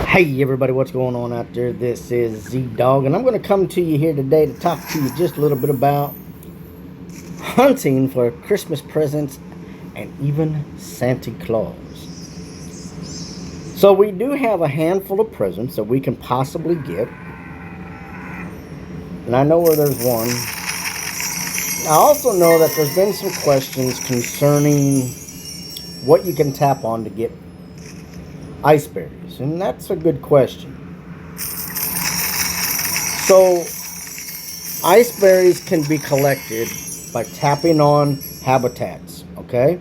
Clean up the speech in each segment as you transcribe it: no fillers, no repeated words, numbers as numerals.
Hey everybody, what's going on out there? This is Z-Dog, and I'm going to come to you here today to talk to you just a little bit about hunting for Christmas presents and even Santa Claus. So we do have a handful of presents that we can possibly get, and I know where there's one. I also know that there's been some questions concerning what you can tap on to get iceberries, and that's a good question. So iceberries can be collected by tapping on habitats, okay?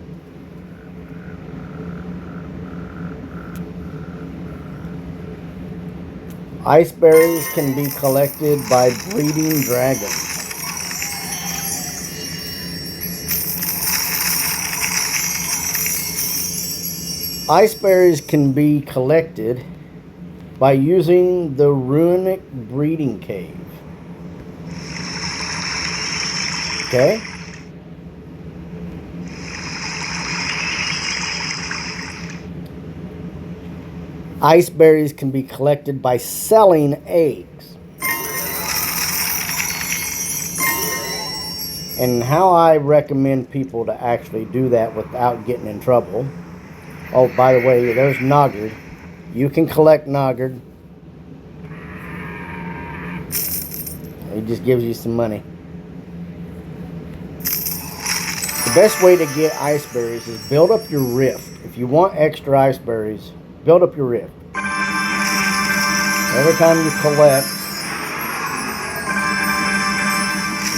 Iceberries can be collected by breeding dragons. Iceberries can be collected by using the runic breeding cave. Okay? Iceberries can be collected by selling eggs. And how I recommend people to actually do that without getting in trouble. Oh, by the way, there's noggered. You can collect noggered. It just gives you some money. The best way to get iceberries is build up your rift. If you want extra iceberries, build up your rift. Every time you collect,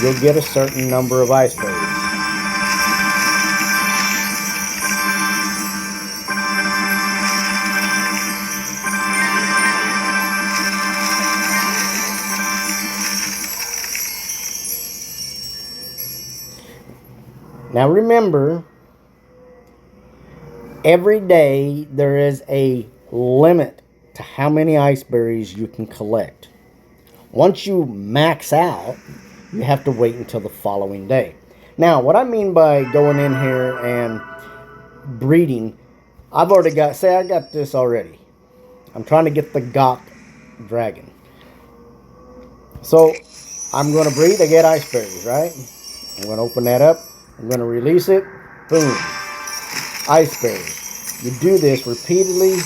you'll get a certain number of iceberries. Now remember, every day there is a limit to how many iceberries you can collect. Once you max out, you have to wait until the following day. Now, what I mean by going in here and breeding, I've already got, say I got this already. I'm trying to get the Gok dragon. So, I'm going to breed, I get iceberries, right? I'm going to open that up. I'm going to release it. Boom. Iceberries. You do this repeatedly.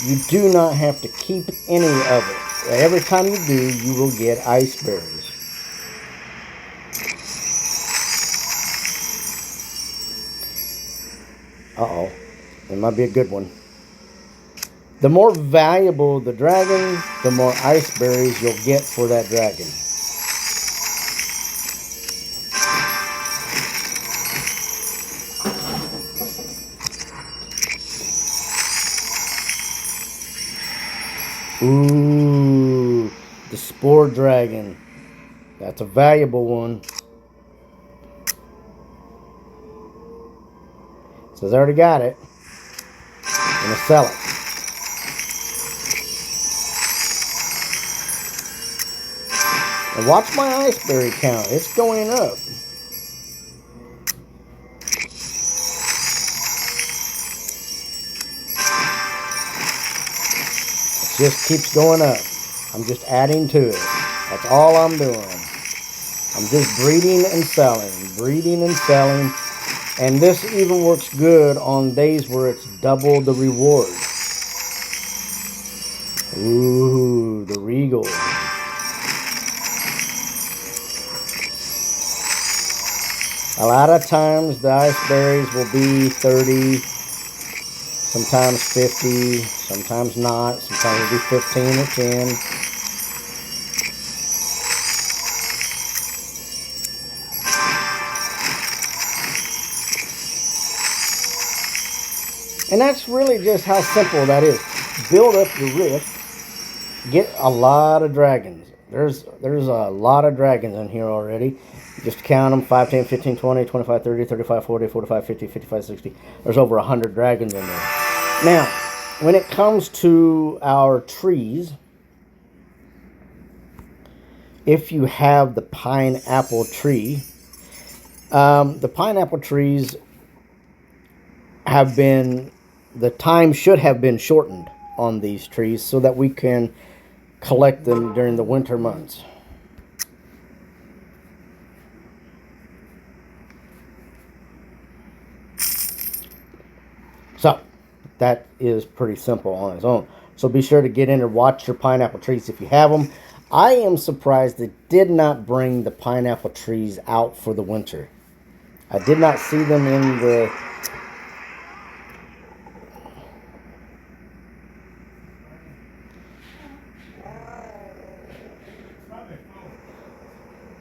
You do not have to keep any of it. Every time you do, you will get iceberries. Uh-oh. It might be a good one. The more valuable the dragon, the more iceberries you'll get for that dragon. Ooh, the spore dragon. That's a valuable one. Says I already got it. I'm gonna sell it. And watch my iceberry count. It's going up. It just keeps going up. I'm just adding to it. That's all I'm doing. I'm just breeding and selling. Breeding and selling. And this even works good on days where it's double the reward. Ooh, the regal. A lot of times the iceberries will be 30, sometimes 50, sometimes not, sometimes it'll be 15 or 10. And that's really just how simple that is. Build up your rift. Get a lot of dragons. There's a lot of dragons in here already. Just count them. 5, 10, 15, 20, 25, 30, 35, 40, 45, 50, 55, 60. There's over 100 dragons in there. Now, when it comes to our trees, if you have the pineapple tree, the pineapple trees have been, the time should have been shortened. on these trees so that we can collect them during the winter months. So that is pretty simple on its own. So be sure to get in and watch your pineapple trees if you have them. I am surprised they did not bring the pineapple trees out for the winter. I did not see them in the...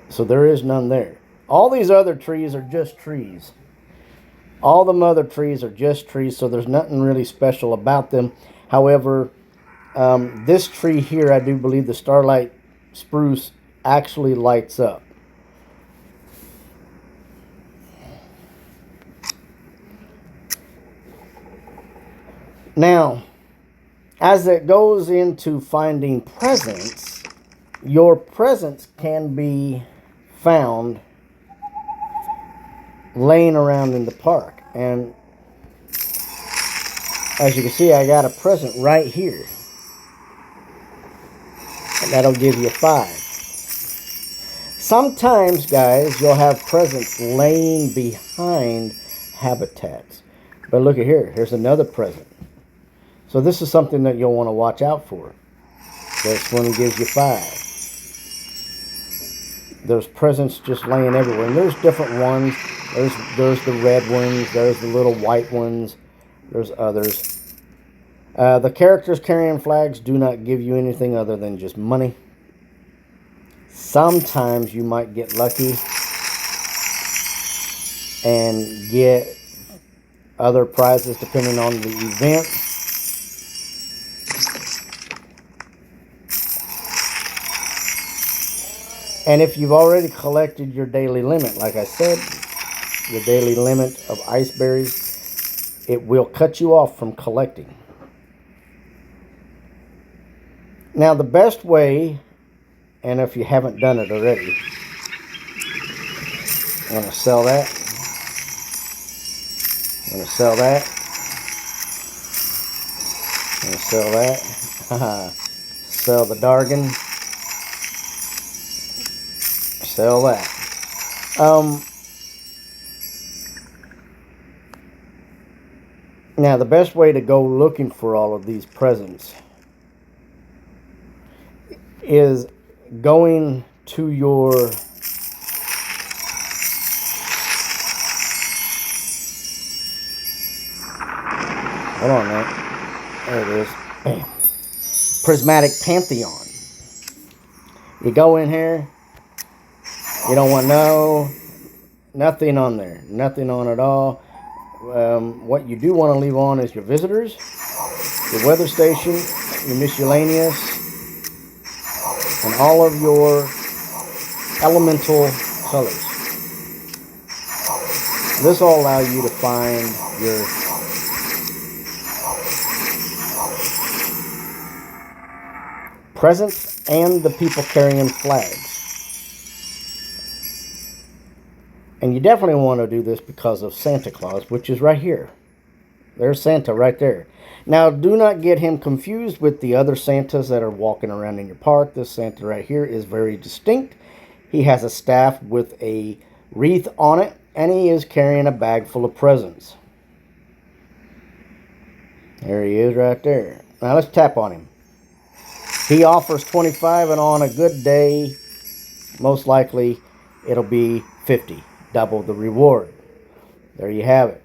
So there is none there. All these other trees are just trees. All the other trees are just trees, so there's nothing really special about them. However, this tree here, I do believe the starlight spruce actually lights up. Now, as it goes into finding presents, your presents can be found laying around in the park. And as you can see, I got a present right here. And that'll give you 5. Sometimes, guys, you'll have presents laying behind habitats. But look at here. Here's another present. So this is something that you'll want to watch out for. This one gives you 5. There's presents just laying everywhere. And there's different ones. There's the red ones. There's the little white ones. There's others. The characters carrying flags do not give you anything other than just money. Sometimes you might get lucky and get other prizes depending on the event. And if you've already collected your daily limit, like I said, your daily limit of Iceberries, it will cut you off from collecting. Now, the best way, and if you haven't done it already, I'm going to sell that. I'm going to sell that. I'm going to sell that. Sell the Dargan. Sell that. Now, the best way to go looking for all of these presents is going to your hold on now. There it is. Bam. Prismatic Pantheon. You go in here. You don't want nothing on there. Nothing on at all. What you do want to leave on is your visitors, your weather station, your miscellaneous, and all of your elemental colors. This will allow you to find your presents and the people carrying flags. And you definitely want to do this because of Santa Claus, which is right here. There's Santa right there. Now, do not get him confused with the other Santas that are walking around in your park. This Santa right here is very distinct. He has a staff with a wreath on it, and he is carrying a bag full of presents. There he is right there. Now, let's tap on him. He offers 25, and on a good day, most likely, it'll be 50. Double the reward. There you have it.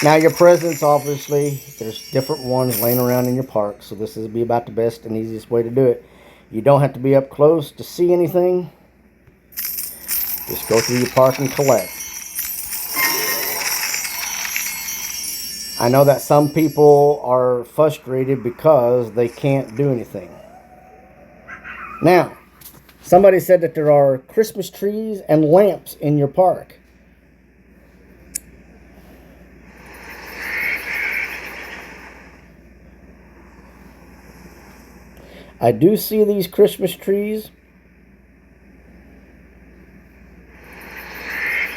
Now your presents, obviously, there's different ones laying around in your park, so this is be about the best and easiest way to do it. You don't have to be up close to see anything. Just go through your park and collect. I know that some people are frustrated because they can't do anything. Now, somebody said that there are Christmas trees and lamps in your park. I do see these Christmas trees,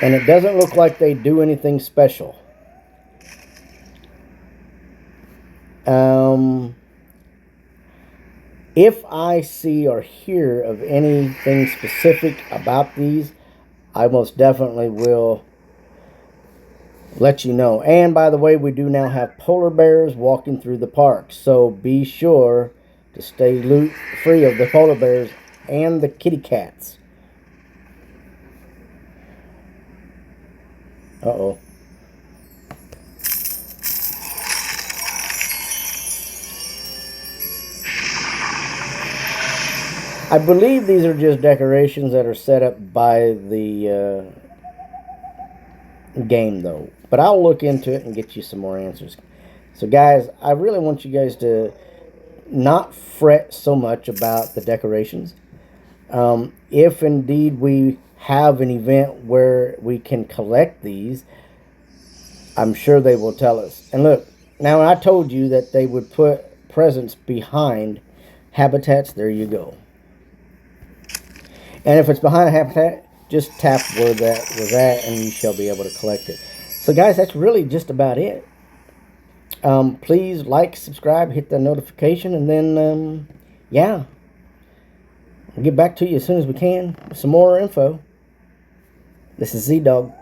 and it doesn't look like they do anything special. Um, if I see or hear of anything specific about these, I most definitely will let you know. And by the way, we do now have polar bears walking through the park, so be sure to stay free of the polar bears and the kitty cats. Uh-oh. I believe these are just decorations that are set up by the game, though. But I'll look into it and get you some more answers. So, guys, I really want you guys to not fret so much about the decorations. If indeed we have an event where we can collect these, I'm sure they will tell us. And look, now I told you that they would put presents behind habitats. There you go. And if it's behind a habitat, just tap where that was at and you shall be able to collect it. So guys, that's really just about it. Please like, subscribe, hit the notification, and then, yeah, we'll get back to you as soon as we can with some more info. This is Z-Dog.